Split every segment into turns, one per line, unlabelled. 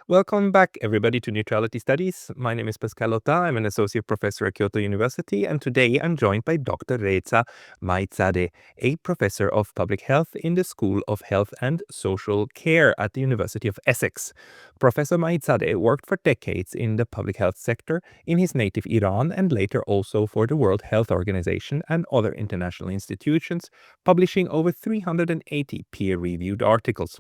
Welcome back, everybody, to Neutrality Studies. My name is Pascal Otta. I'm an associate professor at Kyoto University, and today I'm joined by Dr. Reza Majdzadeh, a professor of public health in the School of Health and Social Care at the University of Essex. Professor Majdzadeh worked for decades in the public health sector in his native Iran and later also for the World Health Organization and other international institutions, publishing over 380 peer-reviewed articles.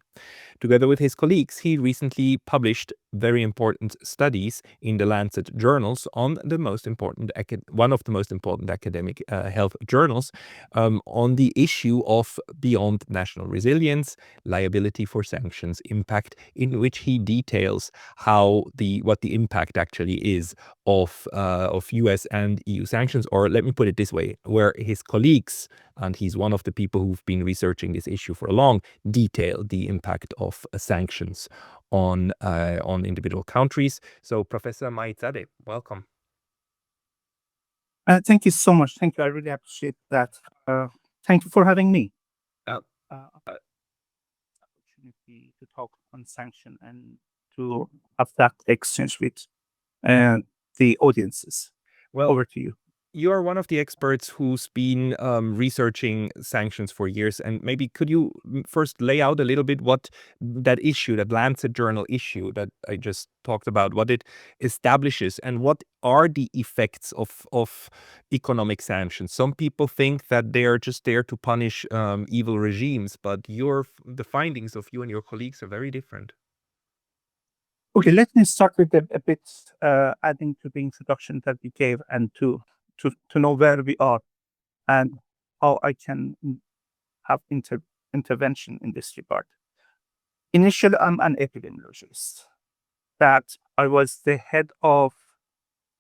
Together with his colleagues, he recently published very important studies in the Lancet journals on the most important one of the most important academic health journals on the issue of beyond national resilience, liability for sanctions impact, in which he details what the impact actually is of US and EU sanctions, or let me put it this way, where his colleagues, and he's one of the people who've been researching this issue for a long, detail the impact of sanctions on individual countries. So, Professor Majdzadeh, welcome.
Thank you so much. Thank you. I really appreciate that. Thank you for having me. Opportunity to talk on sanction and to have that exchange with the audiences.
Well,
over to you.
You are one of the experts who's been researching sanctions for years, and maybe could you first lay out a little bit what that issue, that Lancet journal issue that I just talked about, what it establishes, and what are the effects of economic sanctions? Some people think that they are just there to punish evil regimes, but the findings of you and your colleagues are very different.
Okay, let me start with a bit adding to the introduction that you gave and to know where we are and how I can have intervention in this regard. Initially, I'm an epidemiologist. That I was the head of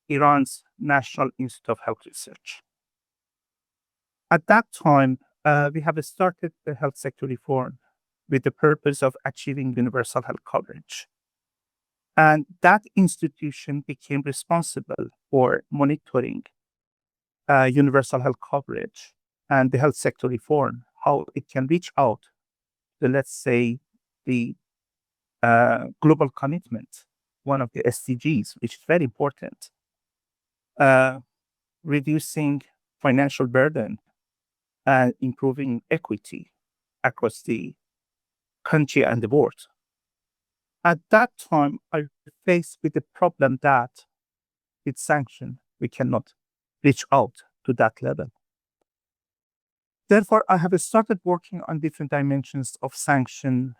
Iran's National Institute of Health Research. At that time, we have started the health sector reform with the purpose of achieving universal health coverage. And that institution became responsible for monitoring universal health coverage and the health sector reform, how it can reach out to, let's say, the global commitment, one of the SDGs, which is very important, reducing financial burden and improving equity across the country and the world. At that time, I faced with the problem that with sanction, we cannot reach out to that level. Therefore, I have started working on different dimensions of sanction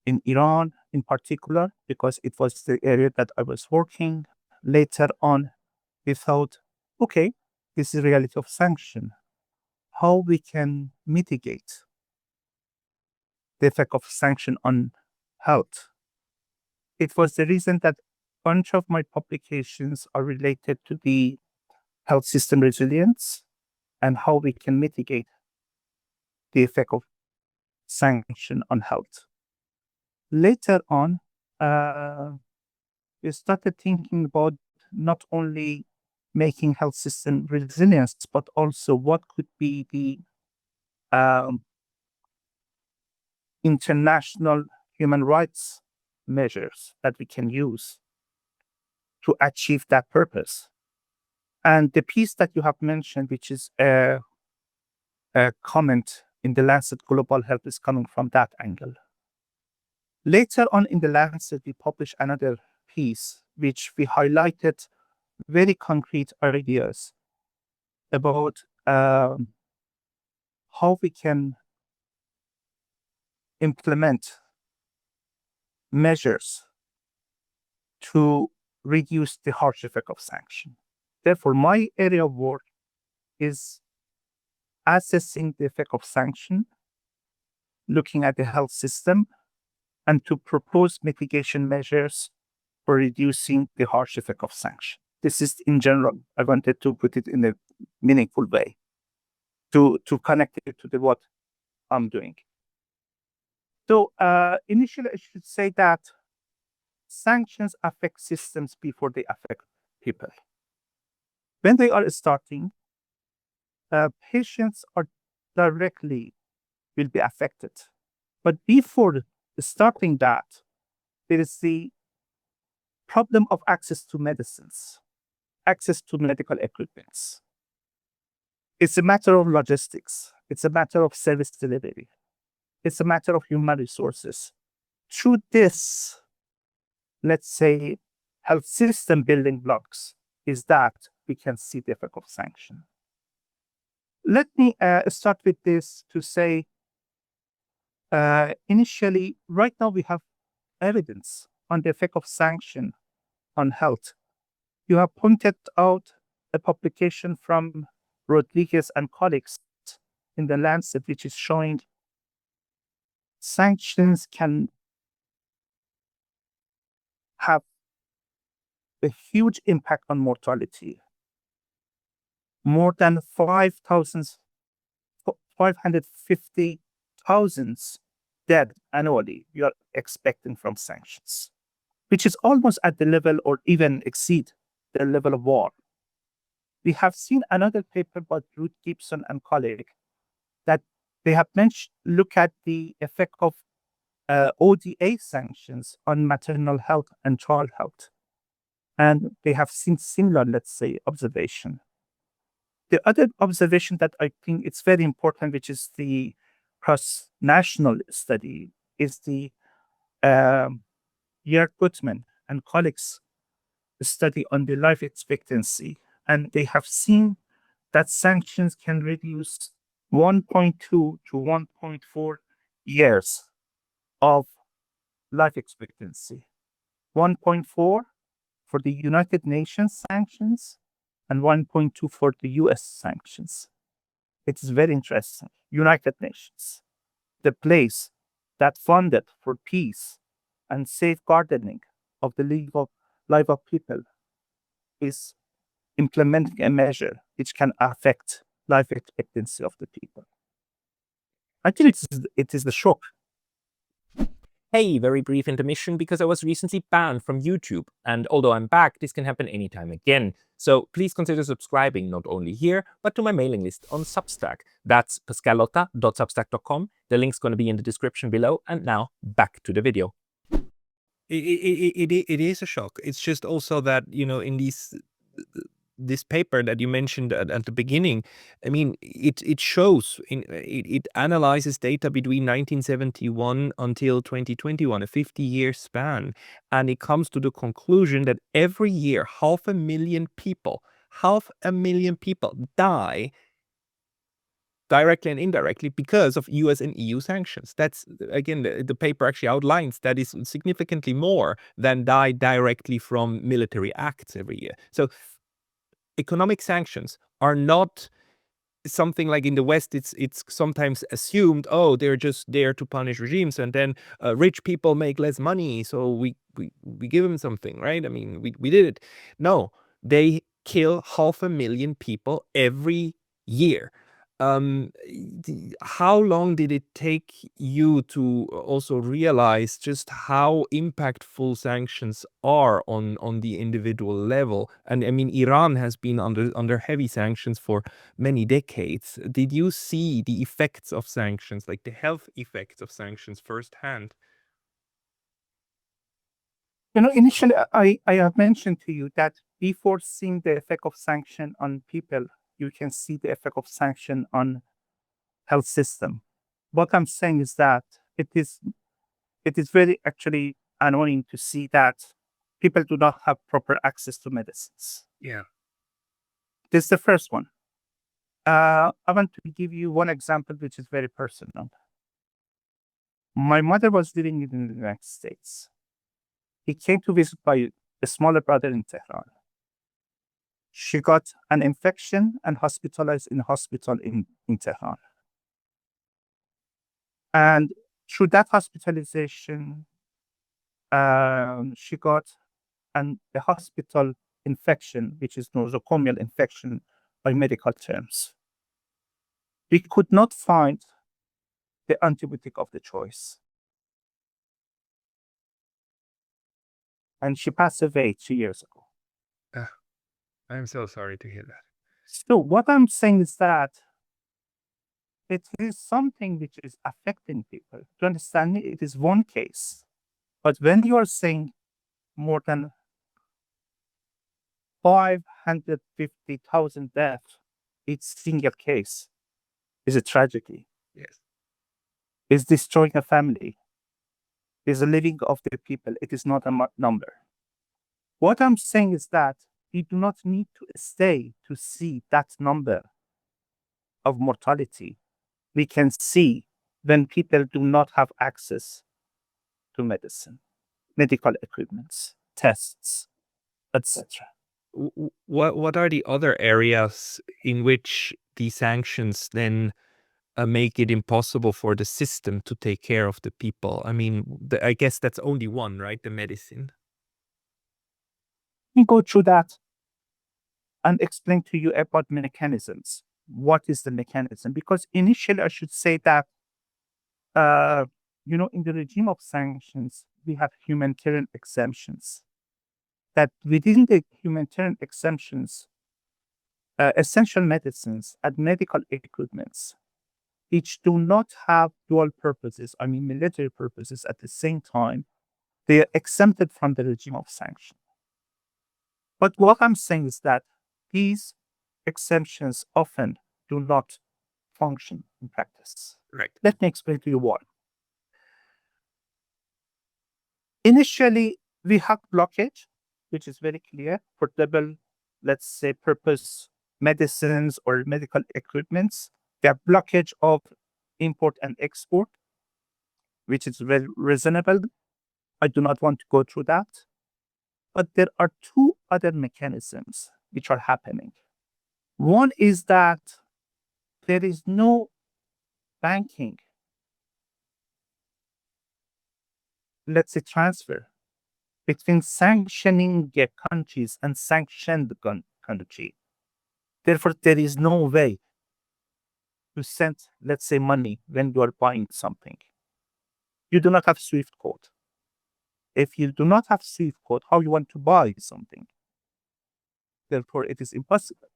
in Iran in particular, because it was the area that I was working. Later on, we thought, okay, this is the reality of sanction. How we can mitigate the effect of sanction on health. It was the reason that a bunch of my publications are related to the health system resilience and how we can mitigate the effect of sanction on health. Later on, we started thinking about not only making health system resilience, but also what could be the international human rights measures that we can use to achieve that purpose. And the piece that you have mentioned, which is a comment in the Lancet Global Health, is coming from that angle. Later on in the Lancet, we published another piece, which we highlighted very concrete ideas about how we can implement measures to reduce the harsh effect of sanction. Therefore, my area of work is assessing the effect of sanction, looking at the health system, and to propose mitigation measures for reducing the harsh effect of sanction. This is in general. I wanted to put it in a meaningful way to connect it to what I'm doing. So initially, I should say that sanctions affect systems before they affect people. When they are starting, patients are directly will be affected. But before starting that, there is the problem of access to medicines, access to medical equipment. It's a matter of logistics. It's a matter of service delivery. It's a matter of human resources. Through this, let's say, health system building blocks is that we can see the effect of sanction. Let me start with this to say, initially, right now we have evidence on the effect of sanction on health. You have pointed out a publication from Rodriguez and colleagues in the Lancet, which is showing sanctions can have a huge impact on mortality. More than 550,000 dead annually we are expecting from sanctions, which is almost at the level or even exceed the level of war. We have seen another paper by Ruth Gibson and colleague that they have look at the effect of ODA sanctions on maternal health and child health. And they have seen similar, let's say, observation. The other observation that I think it's very important, which is the cross-national study, is the Jörg Gutmann and colleagues study on the life expectancy. And they have seen that sanctions can reduce 1.2 to 1.4 years of life expectancy. 1.4 for the United Nations sanctions and 1.2 for the US sanctions. It is very interesting. United Nations, the place that funded for peace and safeguarding of the legal life of people, is implementing a measure which can affect life expectancy of the people. I think it is the shock.
Hey, very brief intermission because I was recently banned from YouTube, and although I'm back, this can happen anytime again. So please consider subscribing not only here, but to my mailing list on Substack. That's pascalotta.substack.com. The link's going to be in the description below, and now back to the video. It is a shock. It's just also that, in this paper that you mentioned at the beginning, I mean, it shows, it analyzes data between 1971 until 2021, a 50-year span, and it comes to the conclusion that every year 500,000 people die directly and indirectly because of US and EU sanctions. That's, again, the paper actually outlines that is significantly more than die directly from military acts every year. So economic sanctions are not something like in the West. It's sometimes assumed, oh, they're just there to punish regimes, and then rich people make less money, so we give them something, right? I mean, we did it. No, they kill 500,000 people every year. How long did it take you to also realize just how impactful sanctions are on the individual level? And I mean, Iran has been under heavy sanctions for many decades. Did you see the effects of sanctions, like the health effects of sanctions firsthand?
Initially, I have mentioned to you that before seeing the effect of sanction on people, you can see the effect of sanction on health system. What I'm saying is that it is very actually annoying to see that people do not have proper access to medicines.
Yeah.
This is the first one. I want to give you one example which is very personal. My mother was living in the United States. He came to visit my smaller brother in Tehran. She got an infection and hospitalized in a hospital in Tehran. And through that hospitalization, she got a hospital infection, which is nosocomial infection by medical terms. We could not find the antibiotic of the choice. And she passed away 2 years ago.
I'm so sorry to hear that.
So what I'm saying is that it is something which is affecting people. To understand me, it is one case. But when you are saying more than 550,000 deaths each single case is a tragedy,
Yes.
is destroying a family, is the living of the people. It is not a number. What I'm saying is that we do not need to stay to see that number of mortality. We can see when people do not have access to medicine, medical equipments, tests, etc.
What are the other areas in which these sanctions then make it impossible for the system to take care of the people? I mean, I guess that's only one, right? The medicine.
We go through that and explain to you about mechanisms. What is the mechanism? Because initially, I should say that, uh, in the regime of sanctions, we have humanitarian exemptions. That within the humanitarian exemptions, essential medicines and medical equipments, which do not have dual purposes, I mean military purposes at the same time, they are exempted from the regime of sanction. But what I'm saying is that these exemptions often do not function in practice.
Right.
Let me explain to you why. Initially, we have blockage, which is very clear for double, let's say, purpose medicines or medical equipments. We have blockage of import and export, which is very reasonable. I do not want to go through that. But there are two other mechanisms which are happening. One is that there is no banking, let's say, transfer between sanctioning countries and sanctioned country. Therefore, there is no way to send, let's say, money when you are buying something. You do not have SWIFT code. If you do not have SWIFT code, how you want to buy something? Therefore, it is impossible.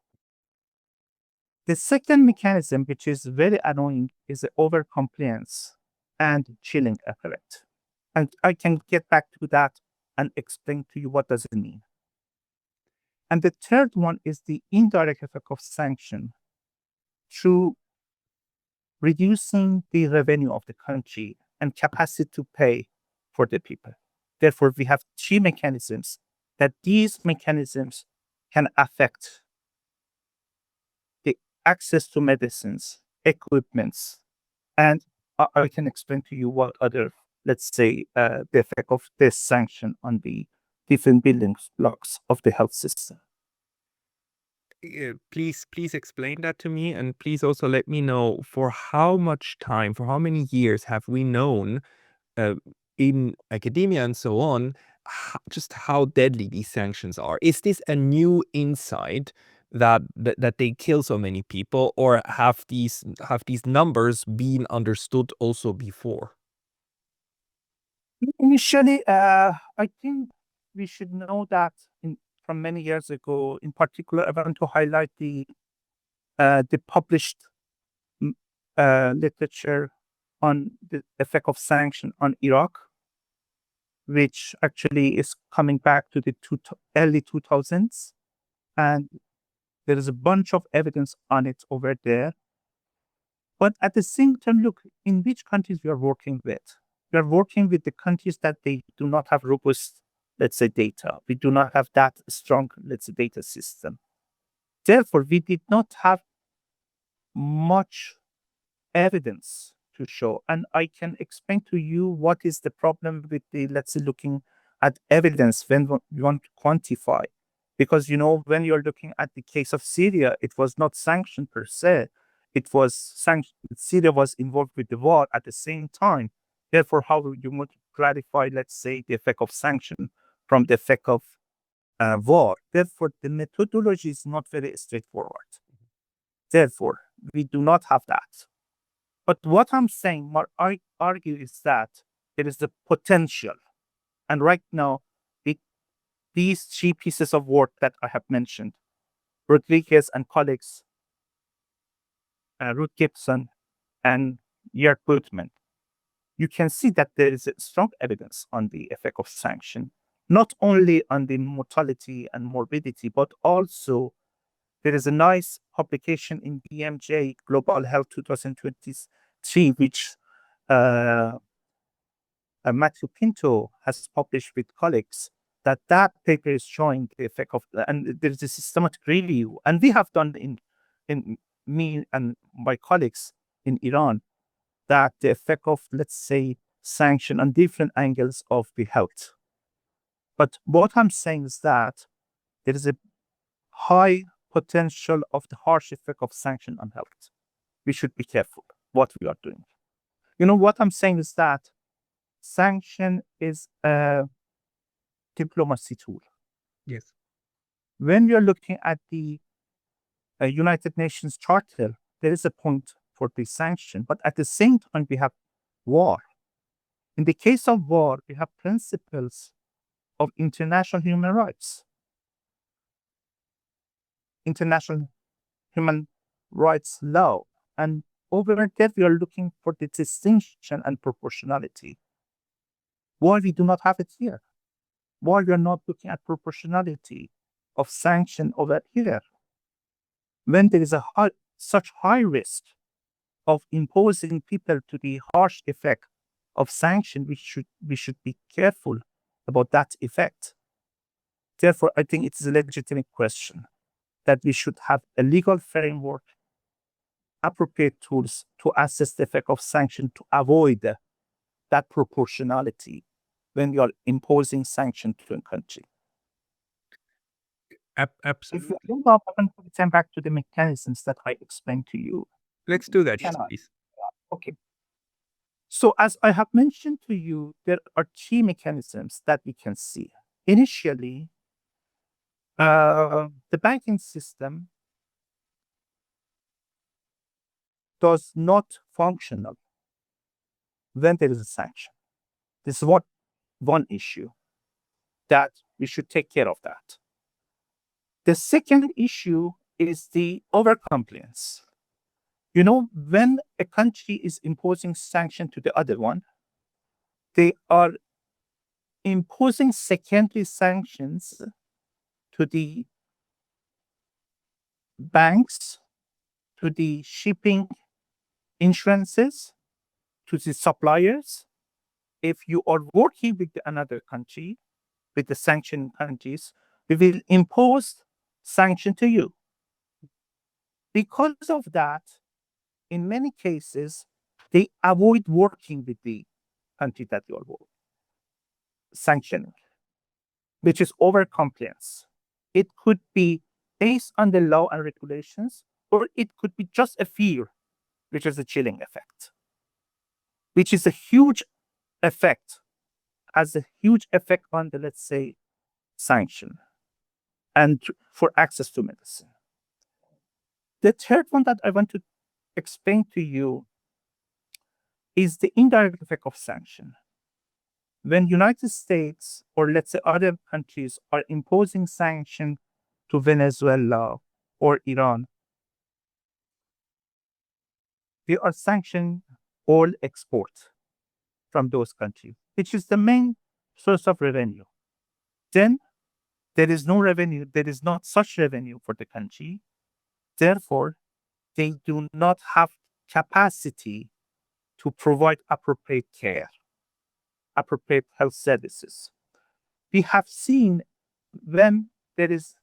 The second mechanism, which is very annoying, is the overcompliance and chilling effect. And I can get back to that and explain to you what does it mean. And the third one is the indirect effect of sanction through reducing the revenue of the country and capacity to pay for the people. Therefore, we have three mechanisms that these mechanisms can affect the access to medicines, equipments, and I can explain to you what other, let's say, the effect of this sanction on the different building blocks of the health system.
Please explain that to me, and please also let me know for how much time, for how many years have we known uh, in academia and so on, just how deadly these sanctions are. Is this a new insight that they kill so many people, or have these numbers been understood also before?
Initially, I think we should know that from many years ago. In particular, I want to highlight the published literature on the effect of sanction on Iraq, which actually is coming back to the early 2000s. And there is a bunch of evidence on it over there. But at the same time, look, in which countries we are working with? We are working with the countries that they do not have robust, let's say, data. We do not have that strong, let's say, data system. Therefore, we did not have much evidence to show. And I can explain to you what is the problem with the, let's say, looking at evidence when we want to quantify. Because, when you're looking at the case of Syria, it was not sanctioned per se. It was sanctioned. Syria was involved with the war at the same time. Therefore, how you want to clarify, let's say, the effect of sanction from the effect of war? Therefore, the methodology is not very straightforward. Therefore, we do not have that. But what I'm saying, what I argue, is that there is the potential. And right now, these three pieces of work that I have mentioned, Rodriguez and colleagues, Ruth Gibson and Jörg Gutmann, you can see that there is strong evidence on the effect of sanction. not only on the mortality and morbidity, but also there is a nice publication in BMJ Global Health 2023, which uh, Matthew Pinto has published with colleagues, that paper is showing the effect of, and there is a systematic review, and we have done in me and my colleagues in Iran, that the effect of, let's say, sanction on different angles of the health. But what I'm saying is that there is a high potential of the harsh effect of sanction on health. We should be careful what we are doing. What I'm saying is that sanction is a diplomacy tool.
Yes.
When we are looking at the United Nations Charter, there is a point for the sanction, but at the same time, we have war. In the case of war, we have principles of international human rights. International human rights law. And over there, we are looking for the distinction and proportionality. Why we do not have it here? Why we are not looking at proportionality of sanction over here? When there is such high risk of imposing people to the harsh effect of sanction, we should be careful about that effect. Therefore, I think it's a legitimate question that we should have a legal framework, appropriate tools to assess the effect of sanction to avoid that proportionality when you are imposing sanction to a country.
Absolutely.
If you allow, I can return back to the mechanisms that I explained to you.
Let's do that,
Can I?
please.
Okay. So as I have mentioned to you, there are three mechanisms that we can see. Initially, the banking system does not function when there is a sanction. This is one issue that we should take care of that. The second issue is the overcompliance. When a country is imposing sanction to the other one, they are imposing secondary sanctions to the banks, to the shipping insurances, to the suppliers. If you are working with another country, with the sanctioned countries, we will impose sanction to you. Because of that, in many cases, they avoid working with the country that you are sanctioning, which is overcompliance. It could be based on the law and regulations, or it could be just a fear, which is a chilling effect, which is a huge effect, has a huge effect on the, let's say, sanction and for access to medicine. The third one that I want to explain to you is the indirect effect of sanction. When United States or let's say other countries are imposing sanction to Venezuela or Iran, they are sanctioning all export from those countries, which is the main source of revenue. Then there is no revenue, there is not such revenue for the country. Therefore, they do not have capacity to provide appropriate care, appropriate health services. We have seen when there is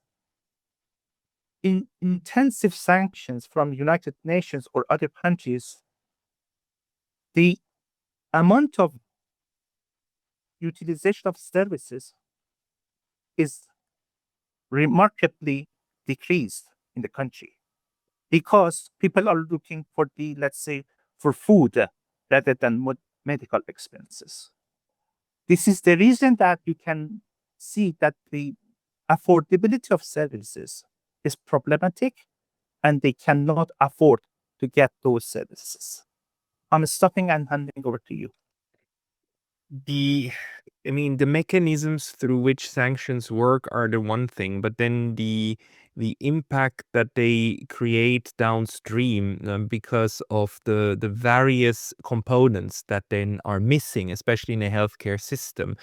intensive sanctions from United Nations or other countries, the amount of utilization of services is remarkably decreased in the country because people are looking for let's say, for food rather than medical expenses. This is the reason that you can see that the affordability of services is problematic and they cannot afford to get those services. I'm stopping and handing over to you.
The mechanisms through which sanctions work are the one thing, but then the impact that they create downstream, because of the various components that then are missing, especially in a healthcare system,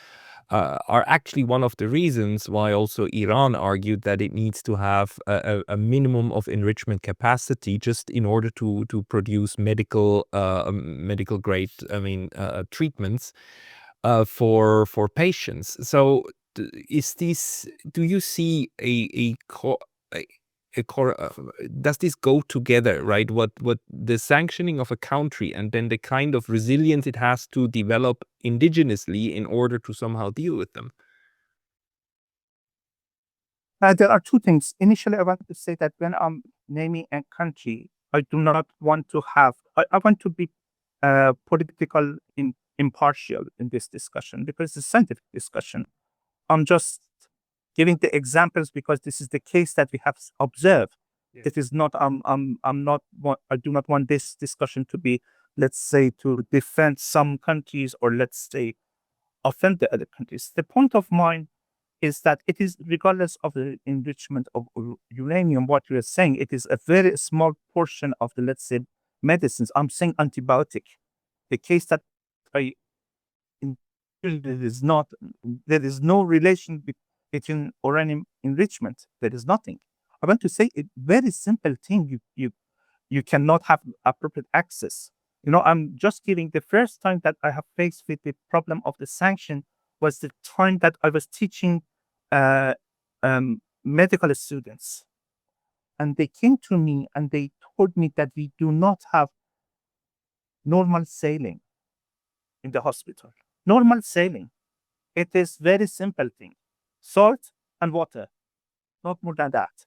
are actually one of the reasons why also Iran argued that it needs to have a minimum of enrichment capacity just in order to produce medical grade, treatments for patients. So do you see does this go together, right? What the sanctioning of a country and then the kind of resilience it has to develop indigenously in order to somehow deal with them?
There are two things. Initially, I want to say that when I'm naming a country, I do not want to I want to be political impartial in this discussion because it's a scientific discussion. I'm just giving the examples because this is the case that we have observed.
Yes.
It is not. I'm not. I do not want this discussion to be, let's say, to defend some countries or let's say offend the other countries. The point of mine is that it is regardless of the enrichment of uranium. What you are saying, it is a very small portion of the, let's say, medicines. I'm saying antibiotic. The case that I in there is not there is no relation between uranium enrichment. There is nothing. I want to say a very simple thing. You cannot have appropriate access. I'm just giving the first time that I have faced with the problem of the sanction was the time that I was teaching uh, medical students, and they came to me and they told me that we do not have normal saline in the hospital. Normal saline. It is very simple thing. Salt and water, not more than that.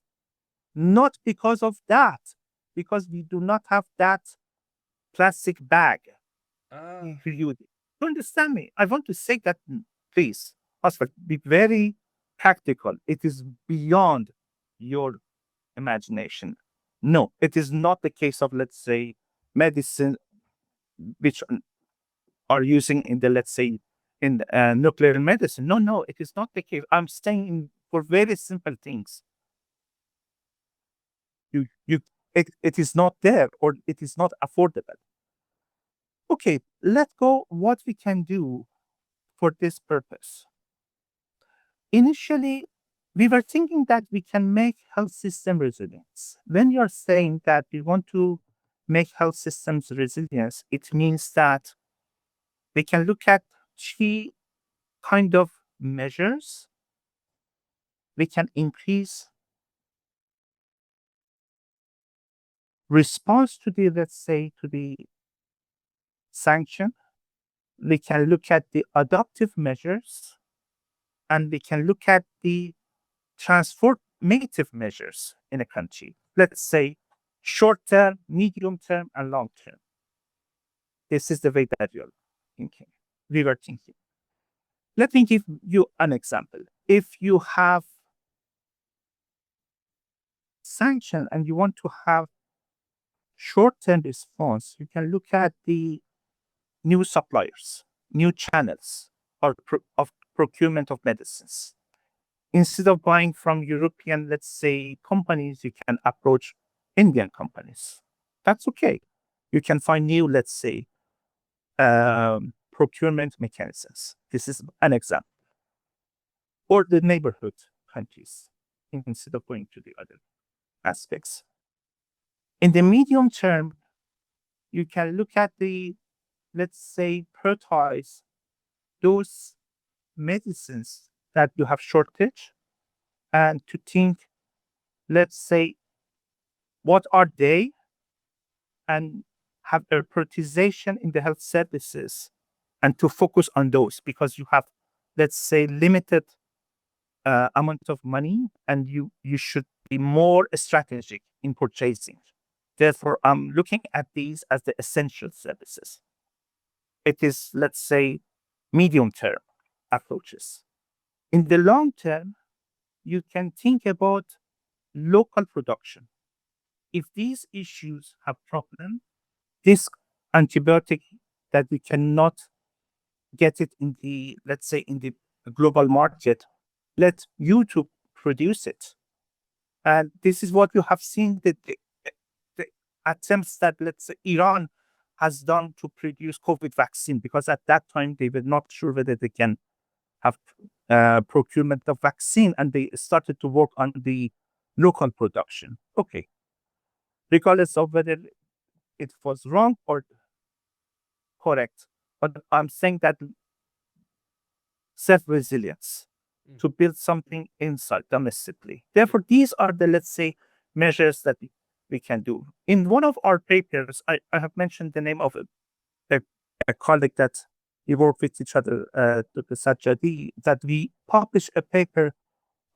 Not because of that, because we do not have that plastic bag. You understand me? I want to say that, please, Oscar, be very practical. It is beyond your imagination. No, it is not the case of, let's say, medicine which are using in the, let's say, in nuclear medicine. No, no, it is not the case. I'm saying for very simple things. You, it is not there or it is not affordable. Okay, let's go what we can do for this purpose. Initially, we were thinking that we can make health system resilience. When you're saying that we want to make health systems resilience, it means that we can look at three kind of measures. We can increase response to the, let's say, to the sanction. We can look at the adaptive measures, and we can look at the transformative measures in a country. Let's say short term, medium term, and long term. This is the way that we were thinking. Let me give you an example. If you have sanction and you want to have short-term response, you can look at the new suppliers, new channels of procurement of medicines. Instead of buying from European, let's say, companies, you can approach Indian companies. That's okay. You can find new, let's say, procurement mechanisms. This is an example. Or the neighborhood countries, instead of going to the other aspects. In the medium term, you can look at the, let's say, prioritize those medicines that you have shortage and to think, let's say, what are they, and have a prioritization in the health services and to focus on those because you have, let's say, limited amount of money and you should be more strategic in purchasing. Therefore, I'm looking at these as the essential services. It is, let's say, medium term approaches. In the long term, you can think about local production. If these issues have problem, this antibiotic that we cannot get it in the, let's say, in the global market, let you to produce it. And this is what you have seen the attempts that, let's say, Iran has done to produce COVID vaccine, because at that time they were not sure whether they can have procurement of vaccine, and they started to work on the local production. Okay, regardless of whether it was wrong or correct, but I'm saying that self-resilience to build something inside domestically. Therefore, these are the, let's say, measures that we can do. In one of our papers, I have mentioned the name of a, a colleague that we work with each other, Dr. Sajjadi, that we publish a paper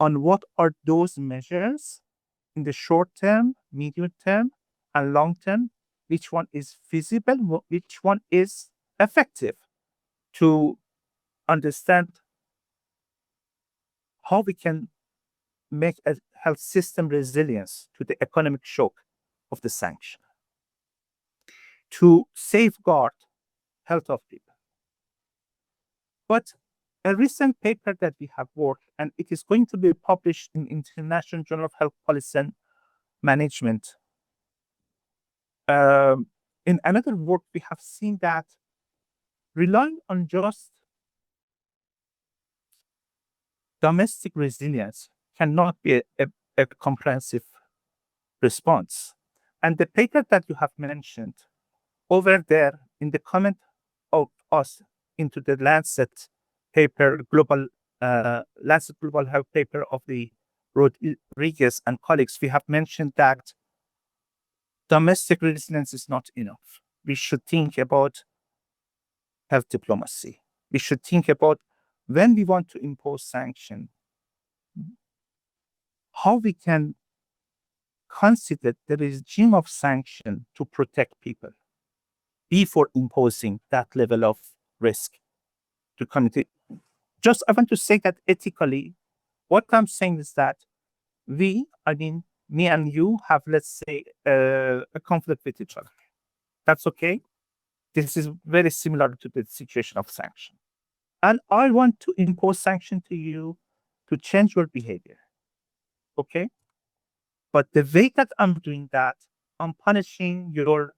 on what are those measures in the short term, medium term, and long term, which one is feasible, which one is effective, to understand how we can make a health system resilience to the economic shock of the sanction, to safeguard health of people. But a recent paper that we have worked, and it is going to be published in International Journal of Health Policy and Management. In another work, we have seen that relying on just domestic resilience cannot be a comprehensive response. And the paper that you have mentioned over there in the comment of us into the Lancet paper, Lancet Global Health paper of the Rodriguez and colleagues, we have mentioned that domestic resilience is not enough. We should think about health diplomacy. We should think about, when we want to impose sanction, how we can consider the regime of sanction to protect people before imposing that level of risk to community. Just, I want to say that ethically, what I'm saying is that me and you have, let's say, a conflict with each other. That's okay. This is very similar to the situation of sanction. And I want to impose sanction to you to change your behavior. Okay? But the way that I'm doing that, I'm punishing your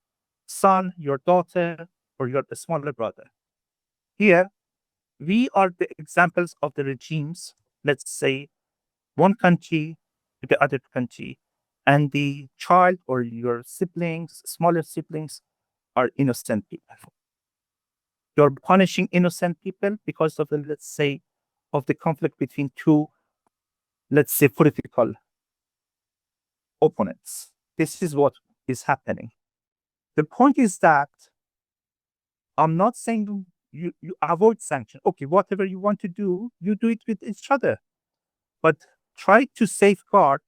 son, your daughter, or your smaller brother. Here, we are the examples of the regimes, let's say, one country to the other country, and the child or your siblings, smaller siblings, are innocent people. You're punishing innocent people because of the, let's say, of the conflict between two, let's say, political opponents. This is what is happening. The point is that I'm not saying you avoid sanction. Okay, whatever you want to do, you do it with each other. But try to safeguard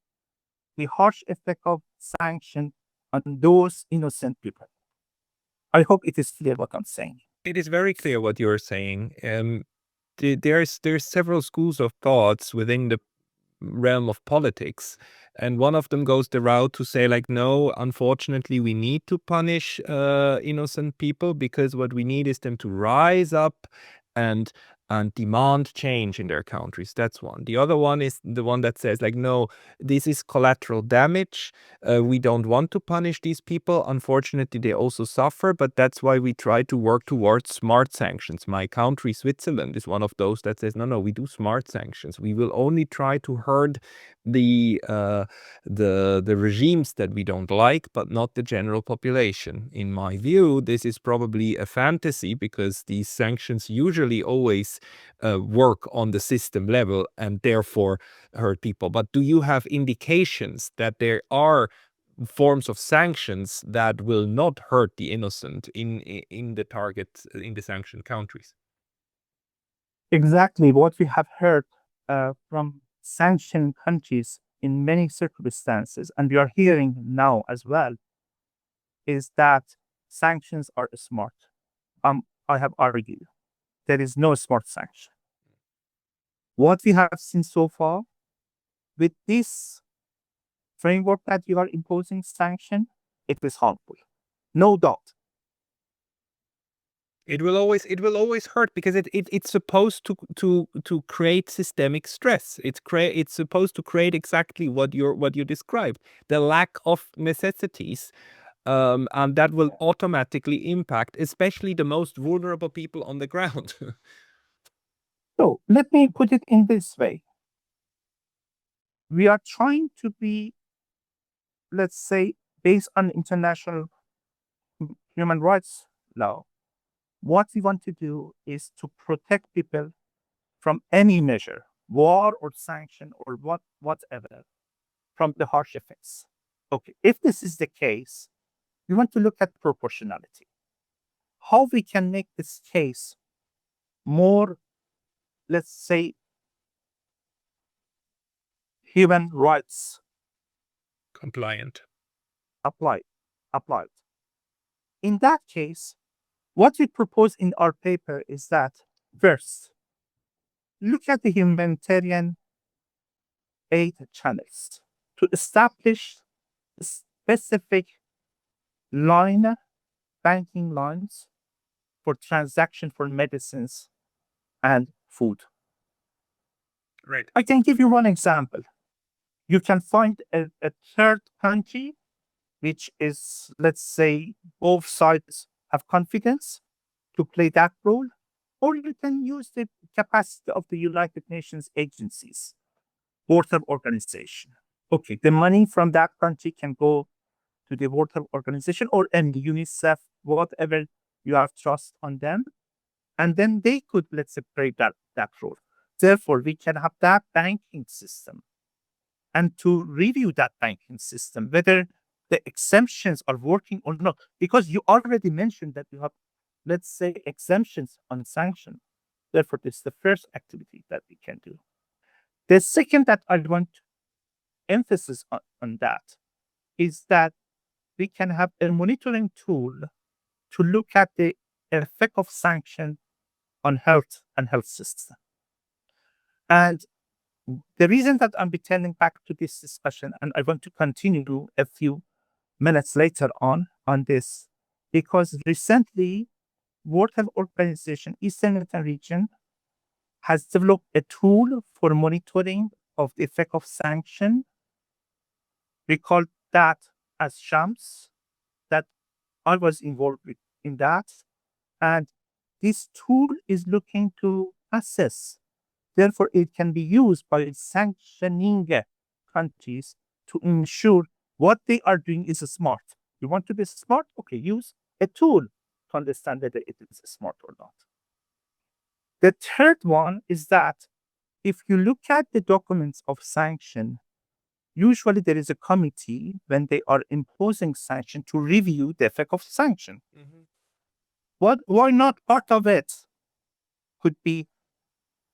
the harsh effect of sanction on those innocent people. I hope it is clear what I'm saying.
It is very clear what you're saying. There's several schools of thoughts within the realm of politics, and one of them goes the route to say, like, no, unfortunately we need to punish innocent people, because what we need is them to rise up and demand change in their countries. That's one. The other one is the one that says, like, no, this is collateral damage. We don't want to punish these people. Unfortunately, they also suffer, but that's why we try to work towards smart sanctions. My country, Switzerland, is one of those that says, no, we do smart sanctions. We will only try to hurt the regimes that we don't like, but not the general population. In my view, this is probably a fantasy, because these sanctions usually always work on the system level and therefore hurt people. But do you have indications that there are forms of sanctions that will not hurt the innocent in the target, in the sanctioned countries?
Exactly what we have heard from sanctioned countries in many circumstances, and we are hearing now as well, is that sanctions are smart. I have argued there is no smart sanction. What we have seen so far with this framework that you are imposing sanction, it is harmful, no doubt.
It will always hurt, because it's supposed to create systemic stress. It's supposed to create exactly what you described, the lack of necessities, and that will automatically impact, especially the most vulnerable people on the ground.
So let me put it in this way. We are trying to be, let's say, based on international human rights law. What we want to do is to protect people from any measure, war or sanction or whatever, from the harsh effects. Okay, if this is the case, we want to look at proportionality. How we can make this case more, let's say, human rights
Compliant.
applied. applied. In that case, what we propose in our paper is that first, look at the humanitarian aid channels to establish specific line, banking lines for transaction for medicines and food.
Right.
I can give you one example. You can find a third country, which is, let's say, both sides have confidence to play that role, or you can use the capacity of the United Nations agencies, World Health Organization. Okay, the money from that country can go to the World Health Organization or any UNICEF, whatever you have trust on them, and then they could, let's say, play that role. Therefore, we can have that banking system and to review that banking system, whether the exemptions are working or not, because you already mentioned that you have, let's say, exemptions on sanction. Therefore, this is the first activity that we can do. The second that I want emphasis on that is that we can have a monitoring tool to look at the effect of sanction on health and health system. And the reason that I'm returning back to this discussion, and I want to continue a few minutes later on this, because recently World Health Organization Eastern Mediterranean region has developed a tool for monitoring of the effect of sanction. We call that as SHAMS, that I was involved in that. And this tool is looking to assess. Therefore, it can be used by sanctioning countries to ensure what they are doing is smart. You want to be smart? Okay, use a tool to understand whether it is smart or not. The third one is that if you look at the documents of sanction, usually there is a committee when they are imposing sanction to review the effect of sanction. Why not part of it could be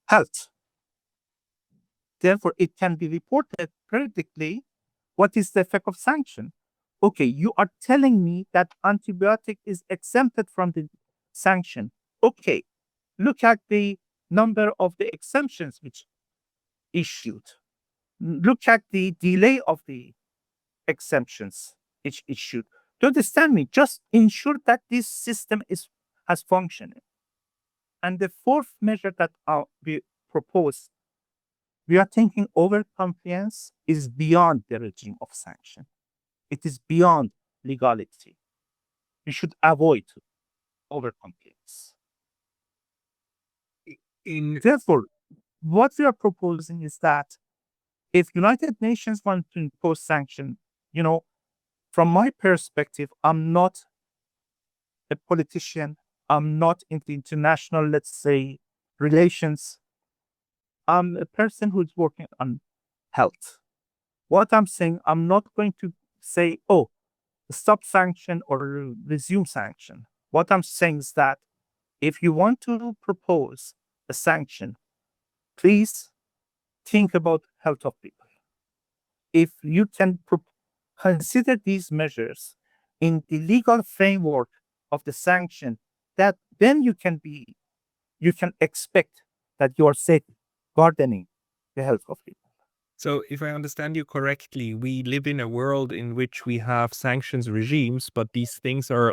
health? Therefore, it can be reported periodically what is the effect of sanction. Okay, you are telling me that antibiotic is exempted from the sanction. Okay, look at the number of the exemptions which issued. Look at the delay of the exemptions which issued. To understand me, just ensure that this system has functioning. And the fourth measure that we propose, we are thinking overcompliance is beyond the regime of sanction. It is beyond legality. We should avoid overcompliance. Therefore, what we are proposing is that if United Nations want to impose sanction, from my perspective, I'm not a politician. I'm not in the international, let's say, relations. I'm a person who's working on health. What I'm saying, I'm not going to say, oh, stop sanction or resume sanction. What I'm saying is that if you want to propose a sanction, please think about health of people. If you can consider these measures in the legal framework of the sanction, that then you can expect that you are safeguarding the health of people.
So, if I understand you correctly, we live in a world in which we have sanctions regimes, but these things are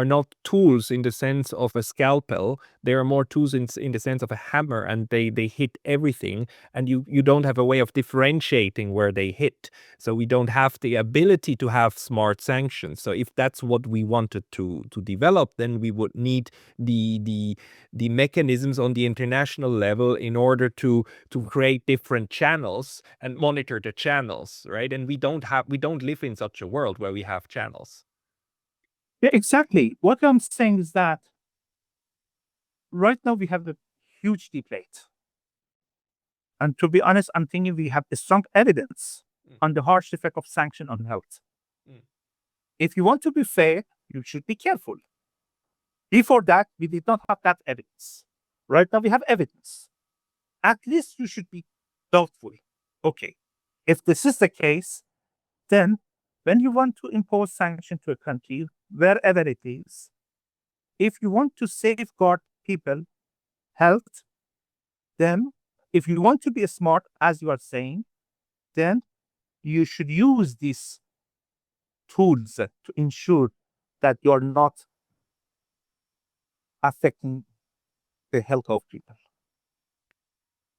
not tools in the sense of a scalpel. They are more tools in the sense of a hammer, and they hit everything. And you don't have a way of differentiating where they hit. So we don't have the ability to have smart sanctions. So if that's what we wanted to develop, then we would need the mechanisms on the international level in order to create different channels and monitor the channels, right? And we don't live in such a world where we have channels.
Yeah, exactly. What I'm saying is that right now we have a huge debate. And to be honest, I'm thinking we have a strong evidence
Mm,
on the harsh effect of sanction on health.
mm.
If you want to be fair, you should be careful. Before that, we did not have that evidence. Right now, we have evidence. At least you should be doubtful. Okay, if this is the case, then when you want to impose sanction to a country, wherever it is, if you want to safeguard people health, then if you want to be smart, as you are saying, then you should use these tools to ensure that you are not affecting the health of people.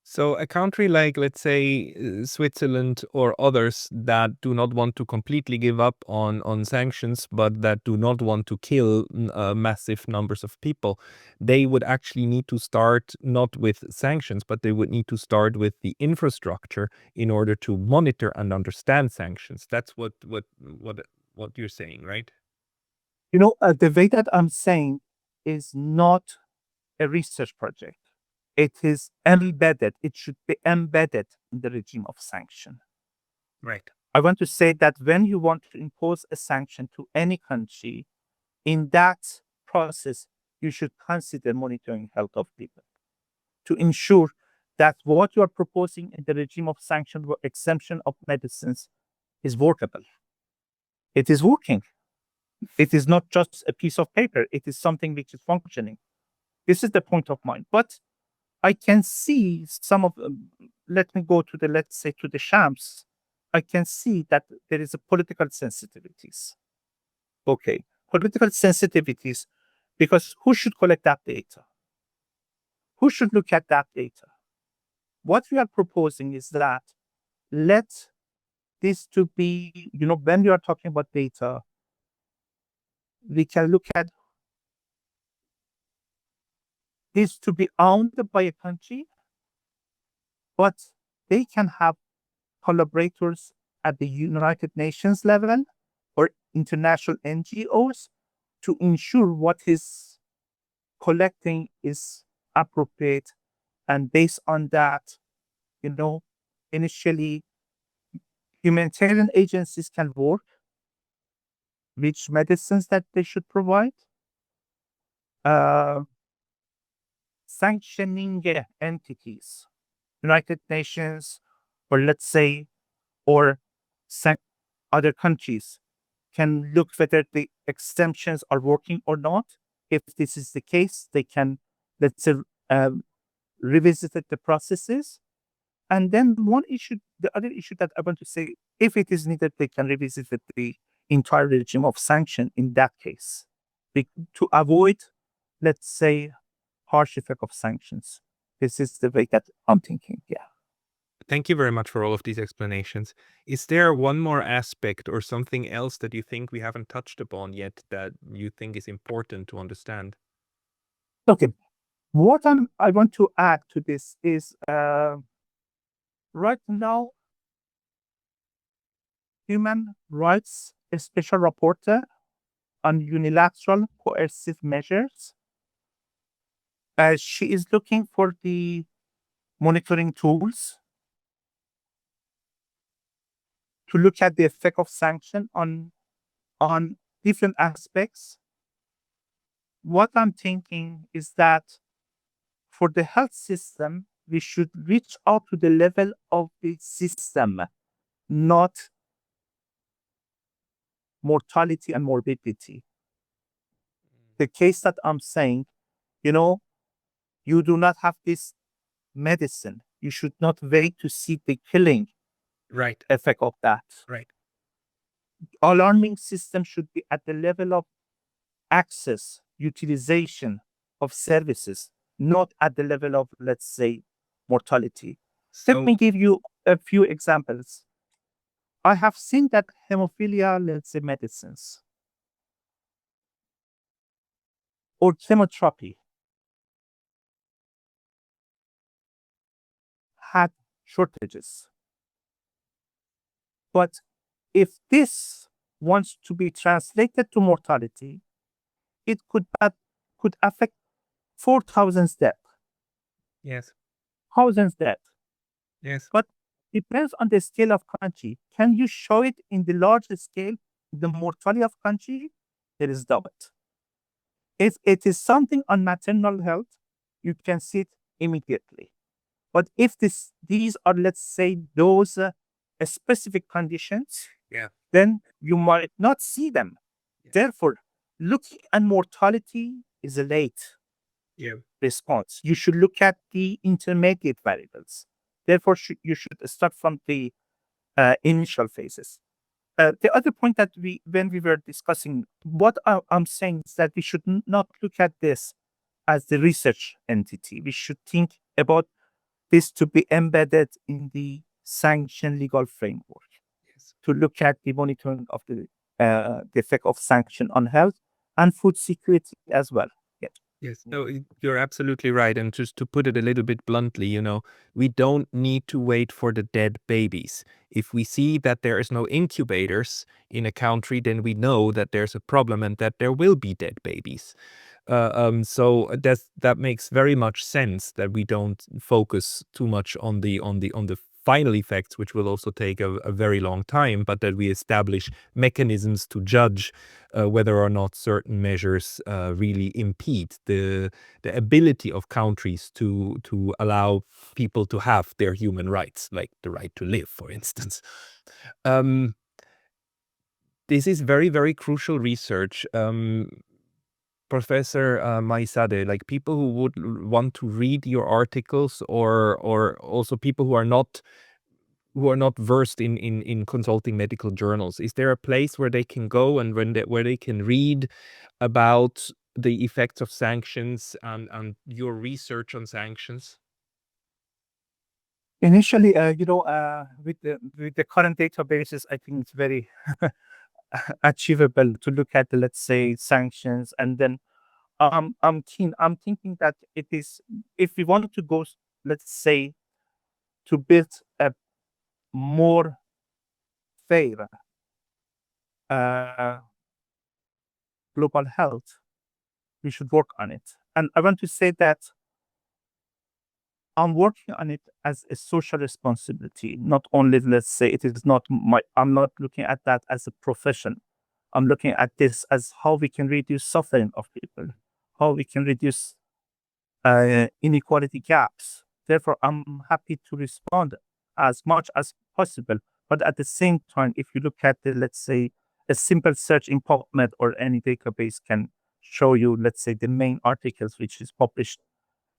So a country like, let's say, Switzerland or others that do not want to completely give up on sanctions, but that do not want to kill massive numbers of people, they would actually need to start not with sanctions, but they would need to start with the infrastructure in order to monitor and understand sanctions. That's what you're saying, right?
The way that I'm saying is not a research project. It is embedded. It should be embedded in the regime of sanction.
Right.
I want to say that when you want to impose a sanction to any country, in that process, you should consider monitoring health of people to ensure that what you are proposing in the regime of sanction or exemption of medicines is workable. It is working. It is not just a piece of paper. It is something which is functioning. This is the point of mine. But I can see some of, let me go to the, let's say, to the shams. I can see that there is a political sensitivities. Okay, political sensitivities, because who should collect that data? Who should look at that data? What we are proposing is that let this to be, when you are talking about data, we can look at this to be owned by a country, but they can have collaborators at the United Nations level or international NGOs to ensure what is collecting is appropriate. And based on that, you know, initially humanitarian agencies can work, which medicines that they should provide, uh, sanctioning entities, United Nations, or let's say, or san- other countries can look whether the exemptions are working or not. If this is the case, they can, let's say, um, revisit the processes. And then the other issue that I want to say, if it is needed, they can revisit the entire regime of sanction in that case to avoid, let's say, harsh effect of sanctions. This is the way that I'm thinking. Yeah.
Thank you very much for all of these explanations. Is there one more aspect or something else that you think we haven't touched upon yet that you think is important to understand?
Okay. What I want to add to this is right now, human rights special rapporteur on unilateral coercive measures. She is looking for the monitoring tools to look at the effect of sanction on different aspects. What I'm thinking is that for the health system, we should reach out to the level of the system, not mortality and morbidity. The case that I'm saying, you know, you do not have this medicine. You should not wait to see the killing
Right.
effect of that.
Right.
Alarming system should be at the level of access, utilization of services, not at the level of, let's say, mortality. Let
So
me give you a few examples. I have seen that hemophilia, let's say, medicines or chemotherapy had shortages. But if this wants to be translated to mortality, it could affect 4,000 deaths,
yes,
thousands deaths.
yes,
But depends on the scale of country. Can you show it in the large scale? The mortality of country, it is doubled. If it is something on maternal health, you can see it immediately. But if these are, let's say, those specific conditions,
yeah,
then you might not see them.
yeah,
Therefore, looking at mortality is a late
yeah,
response. You should look at the intermediate variables. Therefore, you should start from the initial phases. The other point that when we were discussing, what I'm saying is that we should not look at this as the research entity. We should think about this to be embedded in the sanction legal framework,
yes.
to look at the monitoring of the effect of sanction on health and food security as well. Yeah.
Yes,
Yeah.
no, you're absolutely right. And just to put it a little bit bluntly, we don't need to wait for the dead babies. If we see that there is no incubators in a country, then we know that there's a problem and that there will be dead babies. So that makes very much sense that we don't focus too much on the final effects, which will also take a very long time, but that we establish mechanisms to judge whether or not certain measures really impede the ability of countries to allow people to have their human rights, like the right to live, for instance. Um, this is very, very crucial research. Professor Majdzadeh, like people who would want to read your articles, or also people who are not versed in consulting medical journals, is there a place where they can go and where they can read about the effects of sanctions and your research on sanctions?
Initially, with the current databases, I think it's very achievable to look at the, let's say, sanctions, and then I'm keen. I'm thinking that it is, if we want to go, let's say, to build a more fair uh, global health, we should work on it. And I want to say that I'm working on it as a social responsibility, not only, let's say, it is not I'm not looking at that as a profession. I'm looking at this as how we can reduce suffering of people, how we can reduce inequality gaps. Therefore, I'm happy to respond as much as possible. But at the same time, if you look at the, let's say, a simple search in PubMed or any database can show you, let's say, the main articles which is published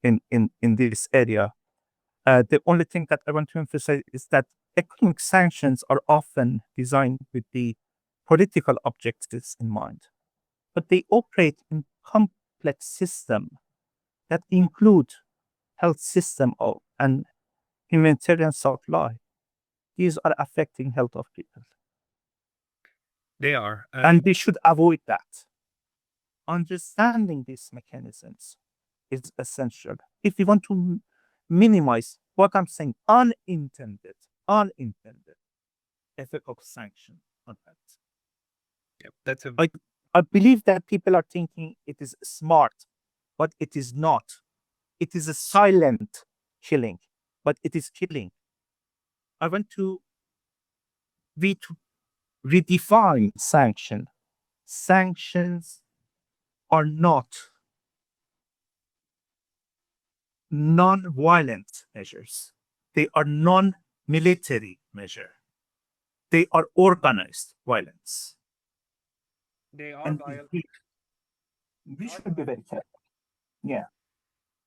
in this area. The only thing that I want to emphasize is that economic sanctions are often designed with the political objectives in mind, but they operate in complex systems that include health system and humanitarian supply. These are affecting health of people,
They are.
and we should avoid that. Understanding these mechanisms is essential if we want to minimize what I'm saying, unintended effect of sanction on health.
Yep, that's a
I believe that people are thinking it is smart, but it is not. It is a silent killing, but it is killing. I want to redefine sanction. Sanctions are not non-violent measures. They are non-military measure. They are organized violence.
they are
And
violent.
we should be very careful. Yeah.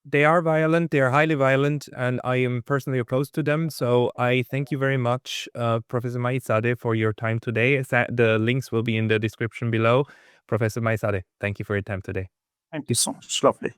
They are violent, they are highly violent, and I am personally opposed to them. So I thank you very much, Professor Majdzadeh, for your time today. The links will be in the description below. Professor Majdzadeh, thank you for your time today.
Thank you so much. Lovely.